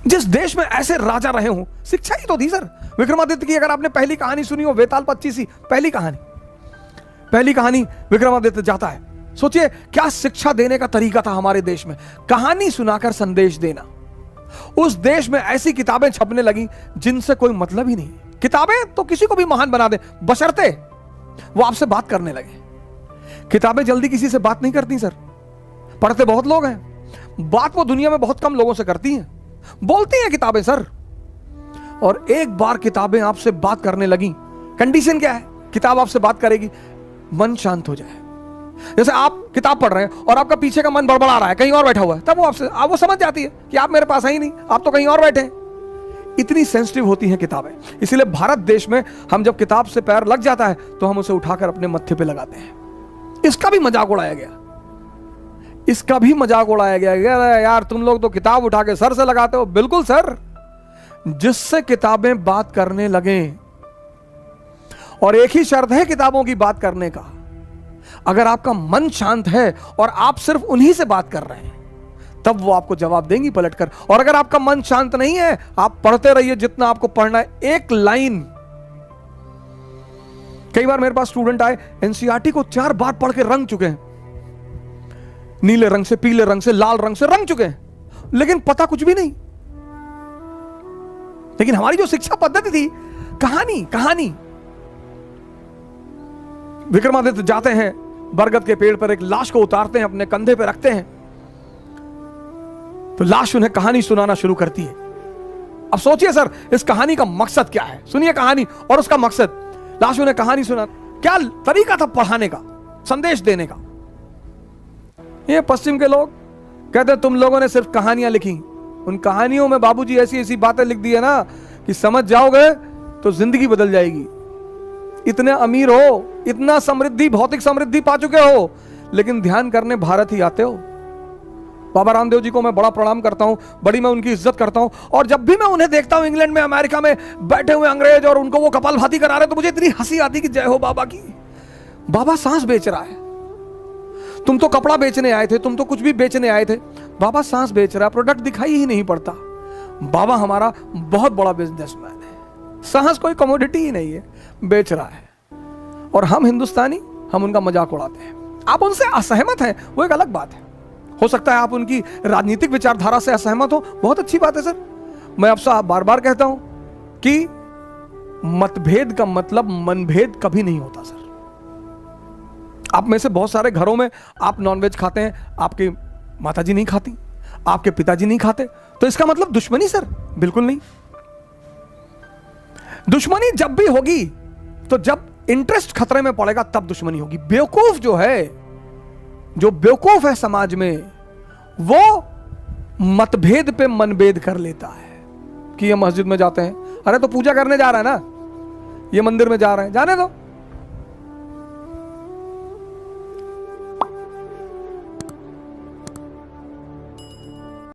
जिस देश में ऐसे राजा रहे हों, शिक्षा ही तो थी सर। विक्रमादित्य की अगर आपने पहली कहानी सुनी हो, वेताल 25, पहली कहानी विक्रमादित्य जाता है। सोचिए क्या शिक्षा देने का तरीका था हमारे देश में, कहानी सुनाकर संदेश देना। उस देश में ऐसी किताबें छपने लगी जिनसे कोई मतलब ही नहीं। किताबें तो किसी को भी महान बना दे, बशर्ते वो आपसे बात करने लगे। किताबें जल्दी किसी से बात नहीं करती सर, पढ़ते बहुत लोग हैं, बात वो दुनिया में बहुत कम लोगों से करती हैं, बोलती हैं किताबें सर। और एक बार किताबें आपसे बात करने लगी, कंडीशन क्या है, किताब आपसे बात करेगी, मन शांत हो जाए। जैसे आप किताब पढ़ रहे हैं और आपका पीछे का मन बड़बड़ा रहा है, कहीं और बैठा हुआ है, तब वो समझ जाती है कि आप मेरे पास है ही नहीं, आप तो कहीं और बैठे हैं। इतनी सेंसिटिव होती हैं किताबें। इसीलिए भारत देश में हम जब किताब से पैर लग जाता है तो हम उसे उठाकर अपने मत्थे पे लगाते हैं। इसका भी मजाक उड़ाया गया, यार तुम लोग तो किताब उठा के सर से लगाते हो। बिल्कुल सर, जिससे किताबें बात करने लगे, और एक ही शर्त है किताबों की बात करने का, अगर आपका मन शांत है और आप सिर्फ उन्हीं से बात कर रहे हैं, तब वो आपको जवाब देंगी पलटकर। और अगर आपका मन शांत नहीं है, आप पढ़ते रहिए जितना आपको पढ़ना है, एक लाइन। कई बार मेरे पास स्टूडेंट आए, एनसीईआरटी को 4 बार पढ़ के रंग चुके हैं, नीले रंग से, पीले रंग से, लाल रंग से रंग चुके हैं, लेकिन पता कुछ भी नहीं। लेकिन हमारी जो शिक्षा पद्धति थी, कहानी। विक्रमादित्य जाते हैं, बरगद के पेड़ पर एक लाश को उतारते हैं, अपने कंधे पे रखते हैं, तो लाश उन्हें कहानी सुनाना शुरू करती है। अब सोचिए सर, इस कहानी का मकसद क्या है, सुनिए कहानी और उसका मकसद। लाश उन्हें कहानी सुना, क्या तरीका था पढ़ाने का, संदेश देने का। ये पश्चिम के लोग कहते तुम लोगों ने सिर्फ कहानियां लिखी, उन कहानियों में बाबूजी ऐसी ऐसी बातें लिख दी है ना कि समझ जाओगे तो जिंदगी बदल जाएगी। इतने अमीर हो, इतना समृद्धि, भौतिक समृद्धि पा चुके हो, लेकिन ध्यान करने भारत ही आते हो। बाबा रामदेव जी को मैं बड़ा प्रणाम करता हूं, बड़ी मैं उनकी इज्जत करता हूं, और जब भी मैं उन्हें देखता हूं इंग्लैंड में, अमेरिका में बैठे हुए अंग्रेज और उनको वो कपालभाति करा रहे, तो मुझे इतनी हंसी आती कि जय हो बाबा की। बाबा सांस बेच रहा है, तुम तो कपड़ा बेचने आए थे, तुम तो कुछ भी बेचने आए थे, बाबा सांस बेच रहा है, प्रोडक्ट दिखाई ही नहीं पड़ता। बाबा हमारा बहुत बड़ा बिजनेसमैन है, सांस कोई कमोडिटी ही नहीं है, बेच रहा है। और हम हिंदुस्तानी, हम उनका मजाक उड़ाते हैं। आप उनसे असहमत हैं, वो एक अलग बात है। हो सकता है आप उनकी राजनीतिक विचारधारा से असहमत हो, बहुत अच्छी बात है सर। मैं आपसे बार बार कहता हूं कि मतभेद का मतलब मनभेद कभी नहीं होता सर। आप में से बहुत सारे घरों में आप नॉनवेज खाते हैं, आपकी माताजी नहीं खाती, आपके पिताजी नहीं खाते, तो इसका मतलब दुश्मनी सर? बिल्कुल नहीं। दुश्मनी जब भी होगी तो जब इंटरेस्ट खतरे में पड़ेगा तब दुश्मनी होगी। बेवकूफ जो है, जो बेवकूफ है समाज में, वो मतभेद पे मनभेद कर लेता है कि ये मस्जिद में जाते हैं, अरे तो पूजा करने जा रहा है ना, ये मंदिर में जा रहे हैं, जाने दो।